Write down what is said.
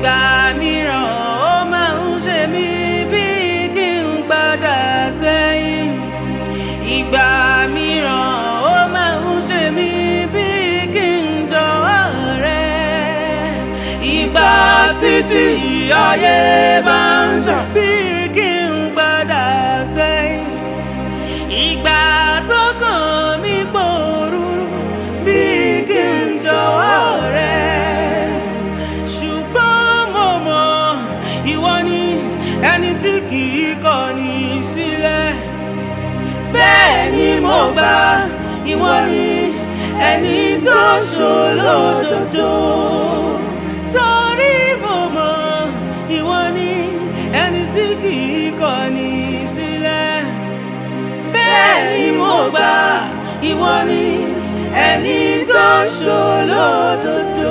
ìgbà mìíràn ó máa ń ṣe mí bí kí n padà sẹ́yìn. Ìgbà mìíràn ó máa ń ṣe mí bí kí n jọ̀wọ́ rẹ. Ìgbà títí ayé bá ń jà bí kí n padà sẹ́yìn. Ìgbà tó kàn mí pòrúurú bí kí n jọ̀wọ́ rẹ. Ṣùgbọ́n mo mọ̀ ìwọ ni ẹni tí kì í kọ̀ni sílẹ̀. Bẹ́ẹ̀ ni mo gbà ìwọ ni ẹni tó ṣolódodo. Torí mo mọ̀ ìwọ ni ẹni tí kì í kọ̀ni sílẹ̀. Bẹ́ẹ̀ ni mo gbà ìwọ ni ẹni tó ṣolódodo.